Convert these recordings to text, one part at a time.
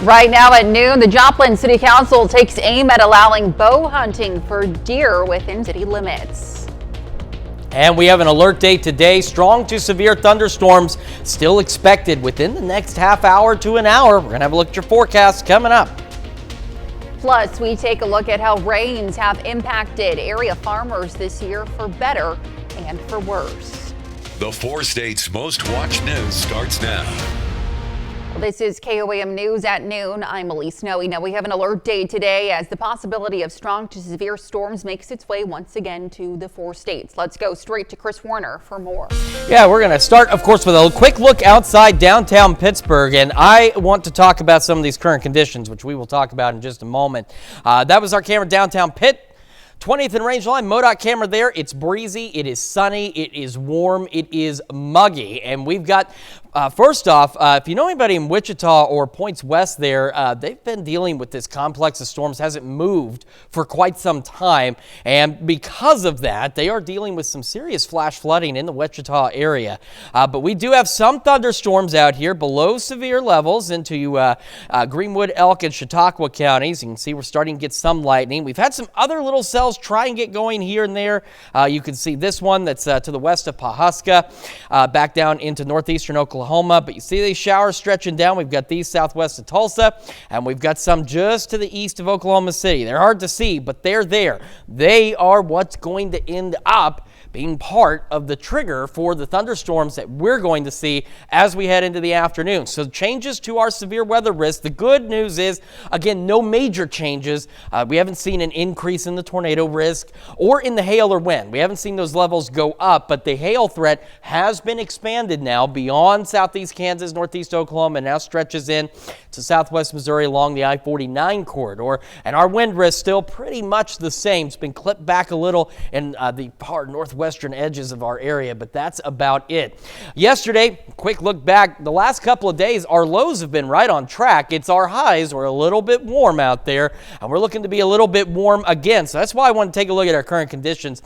Right now at noon, the Joplin City Council takes aim at allowing bow hunting for deer within city limits. And we have an alert day today. Strong to severe thunderstorms still expected within the next half hour to an hour. We're going to have a look at your forecast coming up. Plus, we take a look at how rains have impacted area farmers this year for better and for worse. The 4 states' most watched news starts now. This is KOAM News at noon. I'm Elise Snowy. Now we have an alert day today as the possibility of strong to severe storms makes its way once again to the 4 states. Let's go straight to Chris Warner for more. Yeah, we're going to start, of course, with a quick look outside downtown Pittsburgh. And I want to talk about some of these current conditions, which we will talk about in just a moment. That was our camera downtown Pitt. 20th and range line, MoDOT camera there. It's breezy, it is sunny, it is warm, it is muggy. And we've got, first off, if you know anybody in Wichita or points west there, they've been dealing with this complex of storms, hasn't moved for quite some time. And because of that, they are dealing with some serious flash flooding in the Wichita area. But we do have some thunderstorms out here below severe levels into Greenwood, Elk, and Chautauqua counties. You can see we're starting to get some lightning. We've had some other little cells try and get going here and there. You can see this one that's to the west of Pawhuska, back down into northeastern Oklahoma. But you see these showers stretching down. We've got these southwest of Tulsa, and we've got some just to the east of Oklahoma City. They're hard to see, but they're there. They are what's going to end up being part of the trigger for the thunderstorms that we're going to see as we head into the afternoon. So changes to our severe weather risk. The good news is, again, no major changes. We haven't seen an increase in the tornado risk or in the hail or wind. We haven't seen those levels go up, but the hail threat has been expanded now beyond southeast Kansas, northeast Oklahoma, and now stretches in to southwest Missouri along the I-49 corridor. And our wind risk still pretty much the same. It's been clipped back a little in the far northwestern edges of our area, but that's about it. Yesterday, quick look back, the last couple of days, our lows have been right on track. It's our highs. We're a little bit warm out there, and we're looking to be a little bit warm again. So that's why I want to take a look at our current conditions.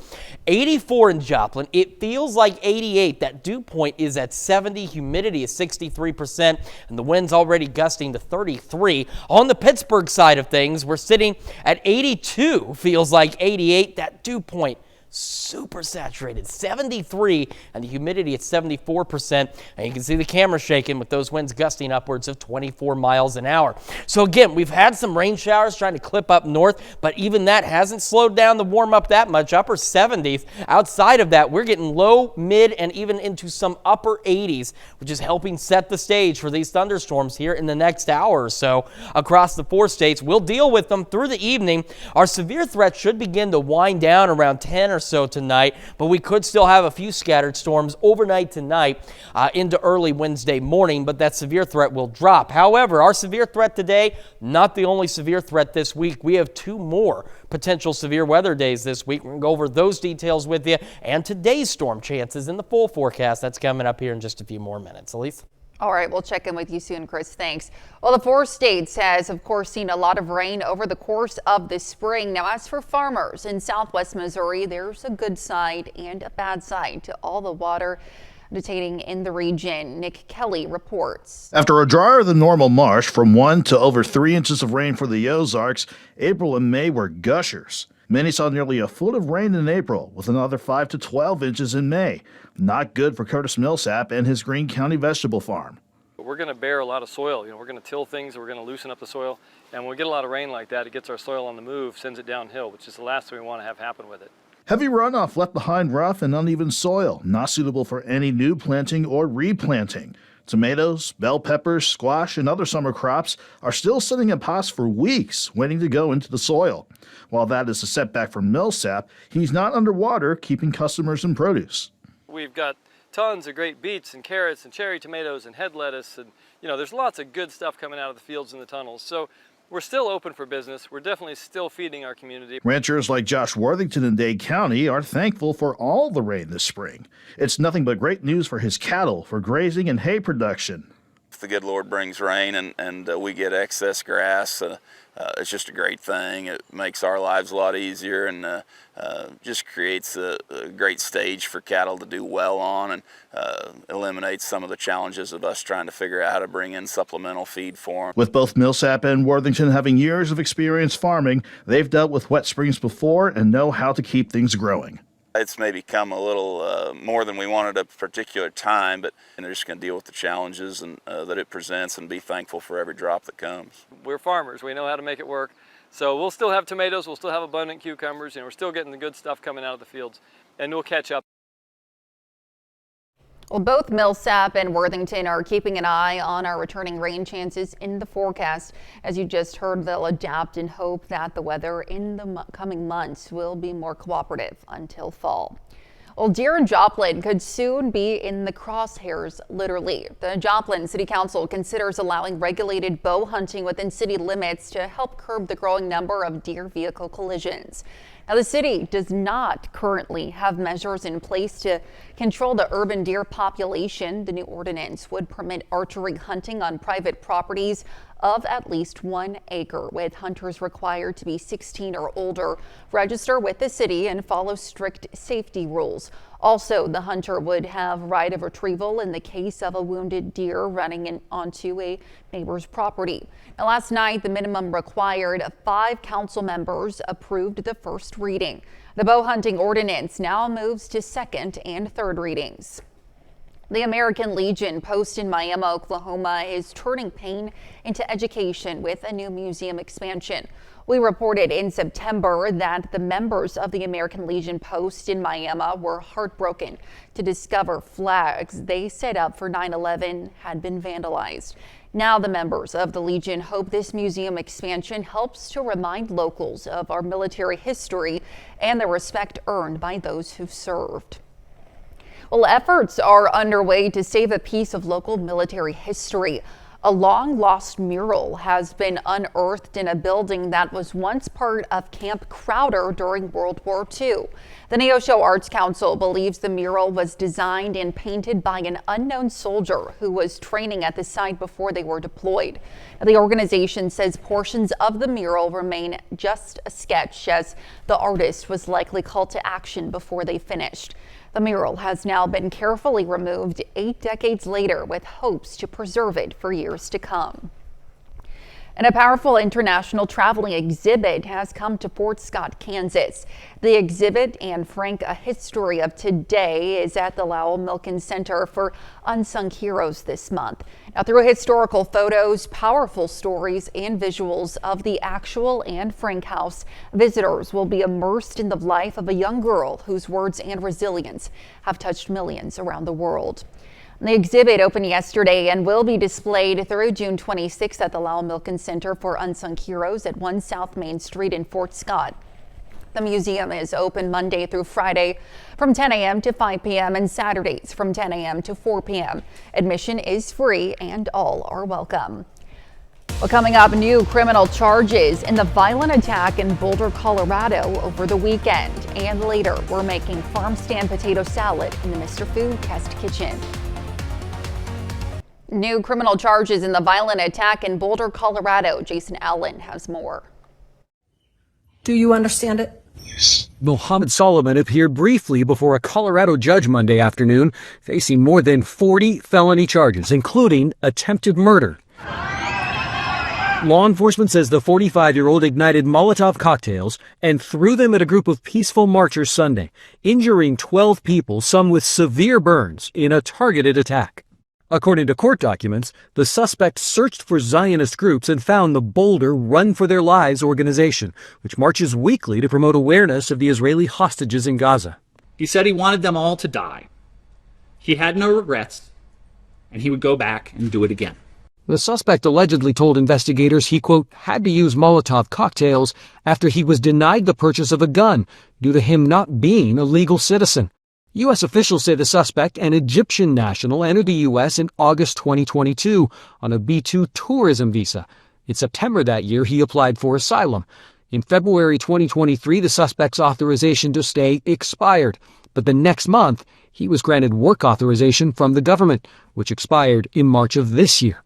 84 in Joplin. It feels like 88. That dew point is at 70. Humidity is 63%, and the wind's already gusting to 33. On the Pittsburgh side of things, we're sitting at 82. Feels like 88. That dew point super saturated, 73, and the humidity at 74%. And you can see the camera shaking with those winds gusting upwards of 24 miles an hour. So again, we've had some rain showers trying to clip up north, but even that hasn't slowed down the warm up that much. Upper 70s. Outside of that, we're getting low, mid, and even into some upper 80s, which is helping set the stage for these thunderstorms here in the next hour or so across the 4 states. We'll deal with them through the evening. Our severe threat should begin to wind down around 10 or so tonight, but we could still have a few scattered storms overnight tonight into early Wednesday morning, but that severe threat will drop. However, our severe threat today, not the only severe threat this week. We have 2 more potential severe weather days this week. We're going to go over those details with you and today's storm chances in the full forecast. That's coming up here in just a few more minutes. Elise? All right, we'll check in with you soon, Chris. Thanks. Well, the 4 states has, of course, seen a lot of rain over the course of the spring. Now, as for farmers in southwest Missouri, there's a good side and a bad side to all the water detaining in the region. Nick Kelly reports. After a drier than normal March from 1 to over 3 inches of rain for the Ozarks, April and May were gushers. Many saw nearly a foot of rain in April, with another 5 to 12 inches in May. Not good for Curtis Millsap and his Greene County vegetable farm. We're going to bear a lot of soil. We're going to till things, we're going to loosen up the soil. And when we get a lot of rain like that, it gets our soil on the move, sends it downhill, which is the last thing we want to have happen with it. Heavy runoff left behind rough and uneven soil, not suitable for any new planting or replanting. Tomatoes, bell peppers, squash, and other summer crops are still sitting in pots for weeks, waiting to go into the soil. While that is a setback for Millsap, he's not underwater, keeping customers in produce. We've got tons of great beets and carrots and cherry tomatoes and head lettuce, and there's lots of good stuff coming out of the fields and the tunnels. So we're still open for business. We're definitely still feeding our community. Ranchers like Josh Worthington in Dade County are thankful for all the rain this spring. It's nothing but great news for his cattle, for grazing and hay production. if the good Lord brings rain and we get excess grass, it's just a great thing. It makes our lives a lot easier and just creates a great stage for cattle to do well on, and eliminates some of the challenges of us trying to figure out how to bring in supplemental feed for them. With both Millsap and Worthington having years of experience farming, they've dealt with wet springs before and know how to keep things growing. It's maybe come a little more than we wanted at a particular time, but they're just going to deal with the challenges and that it presents and be thankful for every drop that comes. We're farmers. We know how to make it work. So we'll still have tomatoes. We'll still have abundant cucumbers. We're still getting the good stuff coming out of the fields, and we'll catch up. Well, both Millsap and Worthington are keeping an eye on our returning rain chances in the forecast. As you just heard, they'll adapt and hope that the weather in the coming months will be more cooperative until fall. Well, deer in Joplin could soon be in the crosshairs, literally. The Joplin City Council considers allowing regulated bow hunting within city limits to help curb the growing number of deer vehicle collisions. Now, the city does not currently have measures in place to control the urban deer population. The new ordinance would permit archery hunting on private properties of at least 1 acre, with hunters required to be 16 or older, register with the city, and follow strict safety rules. Also, the hunter would have right of retrieval in the case of a wounded deer running onto a neighbor's property. Now, last night, the minimum required of 5 council members approved the first reading. The bow hunting ordinance now moves to second and third readings. The American Legion post in Miami, Oklahoma is turning pain into education with a new museum expansion. We reported in September that the members of the American Legion post in Miami were heartbroken to discover flags they set up for 9/11 had been vandalized. Now the members of the Legion hope this museum expansion helps to remind locals of our military history and the respect earned by those who've served. Well, efforts are underway to save a piece of local military history. A long-lost mural has been unearthed in a building that was once part of Camp Crowder during World War II. The Neosho Arts Council believes the mural was designed and painted by an unknown soldier who was training at the site before they were deployed. The organization says portions of the mural remain just a sketch, as the artist was likely called to action before they finished. The mural has now been carefully removed 8 decades later, with hopes to preserve it for years to come. And a powerful international traveling exhibit has come to Fort Scott, Kansas. The exhibit, and Frank, a history of today, is at the Lowell Milken Center for Unsung Heroes this month. Now, through historical photos, powerful stories, and visuals of the actual Anne Frank house, visitors will be immersed in the life of a young girl whose words and resilience have touched millions around the world. The exhibit opened yesterday and will be displayed through June 26th at the Lowell Milken Center for Unsung Heroes at 1 South Main Street in Fort Scott. The museum is open Monday through Friday from 10 a.m. to 5 p.m. and Saturdays from 10 a.m. to 4 p.m. Admission is free and all are welcome. Well, coming up, new criminal charges in the violent attack in Boulder, Colorado over the weekend. And later, we're making farm stand potato salad in the Mr. Food Test Kitchen. New criminal charges in the violent attack in Boulder, Colorado. Jason Allen has more. Do you understand it? Mohammed Solomon appeared briefly before a Colorado judge Monday afternoon, facing more than 40 felony charges, including attempted murder. Law enforcement says the 45-year-old ignited Molotov cocktails and threw them at a group of peaceful marchers Sunday, injuring 12 people, some with severe burns, in a targeted attack. According to court documents, the suspect searched for Zionist groups and found the Boulder Run for Their Lives organization, which marches weekly to promote awareness of the Israeli hostages in Gaza. He said he wanted them all to die. He had no regrets, and he would go back and do it again. The suspect allegedly told investigators he, quote, had to use Molotov cocktails after he was denied the purchase of a gun due to him not being a legal citizen. U.S. officials say the suspect, an Egyptian national, entered the U.S. in August 2022 on a B-2 tourism visa. In September that year, he applied for asylum. In February 2023, the suspect's authorization to stay expired. But the next month, he was granted work authorization from the government, which expired in March of this year.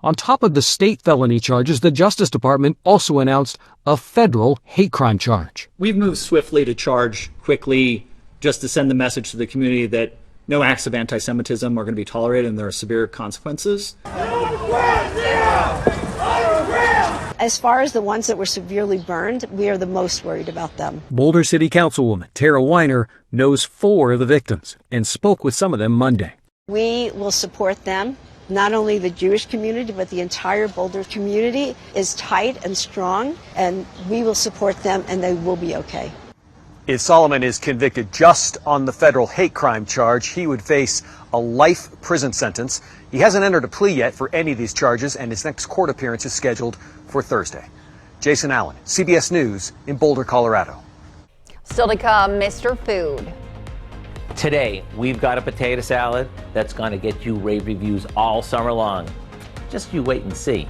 On top of the state felony charges, the Justice Department also announced a federal hate crime charge. We've moved swiftly to charge quickly, just to send the message to the community that no acts of anti-Semitism are going to be tolerated and there are severe consequences. As far as the ones that were severely burned, we are the most worried about them. Boulder City Councilwoman Tara Weiner knows 4 of the victims and spoke with some of them Monday. We will support them. Not only the Jewish community, but the entire Boulder community is tight and strong, and we will support them, and they will be okay. If Solomon is convicted just on the federal hate crime charge, he would face a life prison sentence. He hasn't entered a plea yet for any of these charges, and his next court appearance is scheduled for Thursday. Jason Allen, CBS News in Boulder, Colorado. Still to come, Mr. Food. Today, we've got a potato salad that's going to get you rave reviews all summer long. Just you wait and see.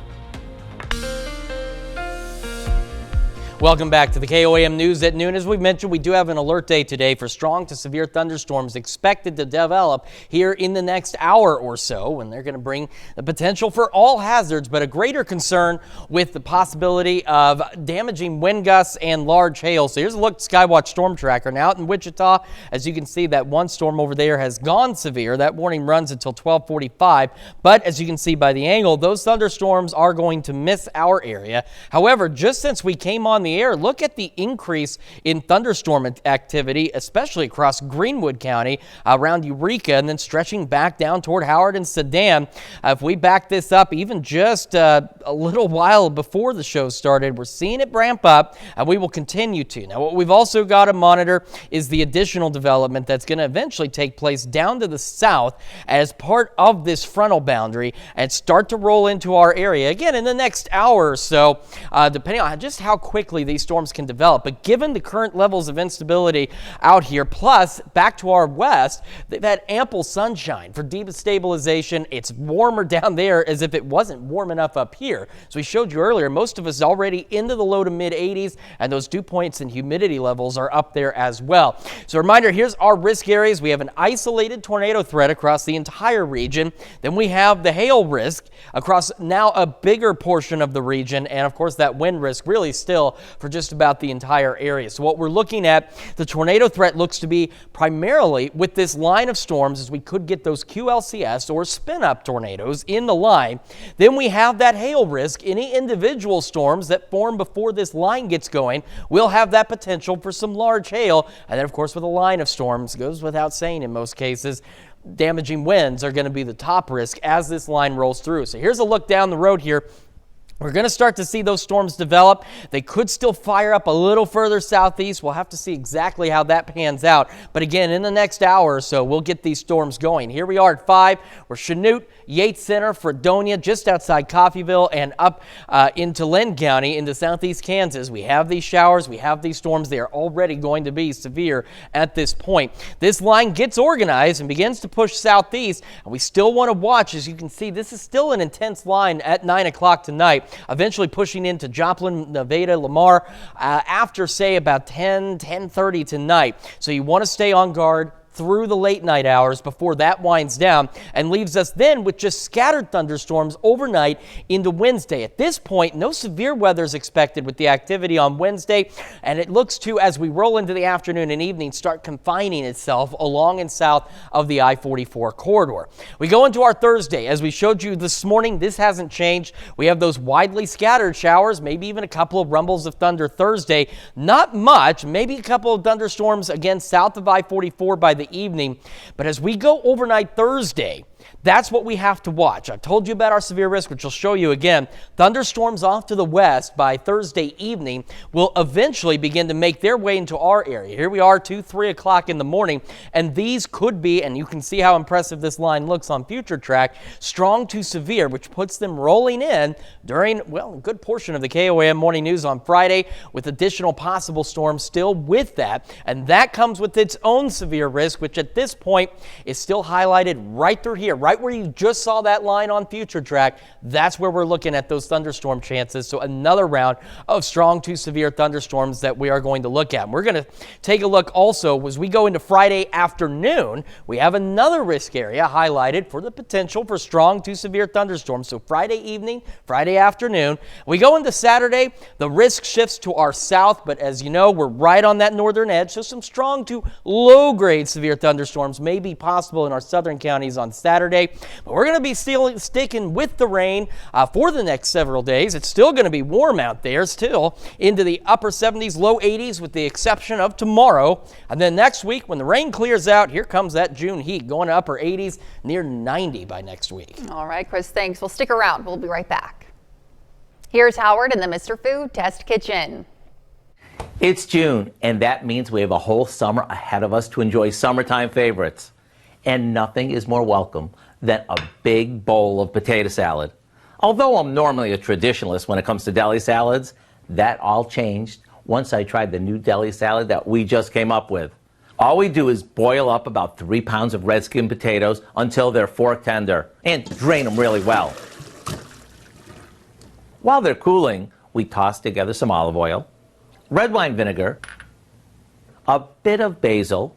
Welcome back to the KOAM News at noon. As we mentioned, we do have an alert day today for strong to severe thunderstorms expected to develop here in the next hour or so, and they're going to bring the potential for all hazards, but a greater concern with the possibility of damaging wind gusts and large hail. So here's a look at Skywatch Storm Tracker. Now out in Wichita, as you can see, that one storm over there has gone severe. That warning runs until 12:45, but as you can see by the angle, those thunderstorms are going to miss our area. However, just since we came on the air, look at the increase in thunderstorm activity, especially across Greenwood County around Eureka and then stretching back down toward Howard and Sedan. If we back this up even just a little while before the show started, we're seeing it ramp up and we will continue to. Now, what we've also got to monitor is the additional development that's going to eventually take place down to the south as part of this frontal boundary and start to roll into our area again in the next hour or so, depending on just how quickly these storms can develop. But given the current levels of instability out here, plus back to our west, they've had ample sunshine for deep stabilization. It's warmer down there as if it wasn't warm enough up here. So we showed you earlier, most of us already into the low to mid 80s, and those dew points and humidity levels are up there as well. So a reminder, here's our risk areas. We have an isolated tornado threat across the entire region. Then we have the hail risk across now a bigger portion of the region, and of course that wind risk really still for just about the entire area. So what we're looking at, the tornado threat looks to be primarily with this line of storms, as we could get those QLCS or spin-up tornadoes in the line. Then we have that hail risk. Any individual storms that form before this line gets going will have that potential for some large hail. And then, of course, with a line of storms, goes without saying in most cases, damaging winds are going to be the top risk as this line rolls through. So here's a look down the road here. We're going to start to see those storms develop. They could still fire up a little further southeast. We'll have to see exactly how that pans out. But again, in the next hour or so, we'll get these storms going. Here we are at 5. We're Chanute, Yates Center, Fredonia, just outside Coffeyville, and up into Lynn County into southeast Kansas. We have these showers. We have these storms. They are already going to be severe at this point. This line gets organized and begins to push southeast. And we still want to watch. As you can see, this is still an intense line at 9 o'clock tonight. Eventually pushing into Joplin, Nevada, Lamar after, say, about 10:30 tonight. So you want to stay on guard through the late night hours before that winds down and leaves us then with just scattered thunderstorms overnight into Wednesday. At this point, no severe weather is expected with the activity on Wednesday, and it looks to, as we roll into the afternoon and evening, start confining itself along and south of the I-44 corridor. We go into our Thursday. As we showed you this morning, this hasn't changed. We have those widely scattered showers, maybe even a couple of rumbles of thunder Thursday. Not much, maybe a couple of thunderstorms again south of I-44 by the evening. But as we go overnight Thursday, that's what we have to watch. I've told you about our severe risk, which I'll show you again. Thunderstorms off to the west by Thursday evening will eventually begin to make their way into our area. Here we are, 2-3 o'clock in the morning, and these could be, and you can see how impressive this line looks on Future Track, strong to severe, which puts them rolling in during, well, a good portion of the KOAM Morning News on Friday, with additional possible storms still with that. And that comes with its own severe risk, which at this point is still highlighted right through here, right where you just saw that line on Future Track, that's where we're looking at those thunderstorm chances. So another round of strong to severe thunderstorms that we are going to look at. And we're going to take a look also as we go into Friday afternoon. We have another risk area highlighted for the potential for strong to severe thunderstorms. So Friday evening, Friday afternoon. We go into Saturday, the risk shifts to our south, but as you know, we're right on that northern edge, so some strong to low-grade severe thunderstorms may be possible in our southern counties on Saturday. But we're going to be still sticking with the rain for the next several days. It's still going to be warm out there, still into the upper 70s, low 80s, with the exception of tomorrow. And then next week, when the rain clears out, here comes that June heat, going to upper 80s, near 90 by next week. All right, Chris, thanks. We'll stick around. We'll be right back. Here's Howard in the Mr. Food Test Kitchen. It's June, and that means we have a whole summer ahead of us to enjoy summertime favorites. And nothing is more welcome than a big bowl of potato salad. Although I'm normally a traditionalist when it comes to deli salads, that all changed once I tried the new deli salad that we just came up with. All we do is boil up about 3 pounds of red skin potatoes until they're fork tender and drain them really well. While they're cooling, we toss together some olive oil, red wine vinegar, a bit of basil,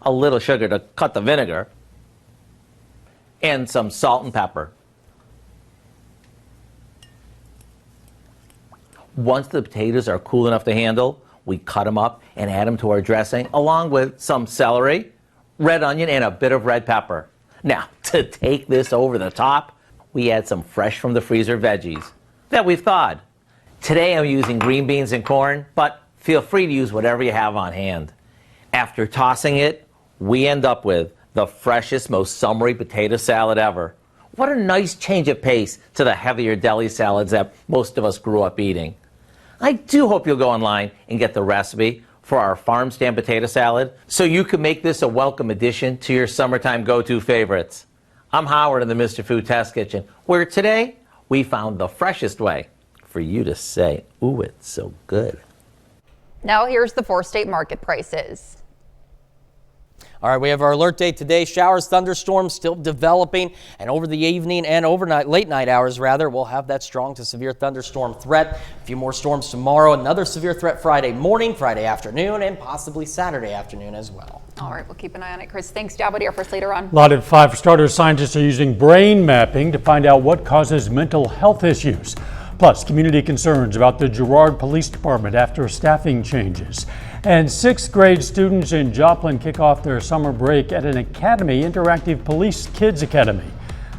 a little sugar to cut the vinegar, and some salt and pepper. Once the potatoes are cool enough to handle, we cut them up and add them to our dressing, along with some celery, red onion, and a bit of red pepper. Now, to take this over the top, we add some fresh from the freezer veggies that we've thawed. Today I'm using green beans and corn, but feel free to use whatever you have on hand. After tossing it, we end up with the freshest, most summery potato salad ever. What a nice change of pace to the heavier deli salads that most of us grew up eating. I do hope you'll go online and get the recipe for our farm stand potato salad so you can make this a welcome addition to your summertime go-to favorites. I'm Howard in the Mr. Food Test Kitchen, where today we found the freshest way for you to say, ooh, it's so good. Now here's the 4-state market prices. All right, we have our alert date today. Showers, thunderstorms still developing, and over the evening and overnight, late night hours rather, we'll have that strong to severe thunderstorm threat. A few more storms tomorrow, another severe threat Friday morning, Friday afternoon, and possibly Saturday afternoon as well. All right, we'll keep an eye on it. Chris, thanks. Jabba here for us later on. A lot at 5 for starters. Scientists are using brain mapping to find out what causes mental health issues. Plus, community concerns about the Girard Police Department after staffing changes. And 6th grade students in Joplin kick off their summer break at an academy, Interactive Police Kids Academy.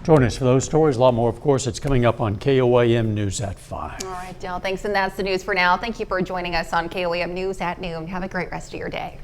Join us for those stories. A lot more, of course. It's coming up on KOAM News at 5. All right, Dale, thanks. And that's the news for now. Thank you for joining us on KOAM News at noon. Have a great rest of your day.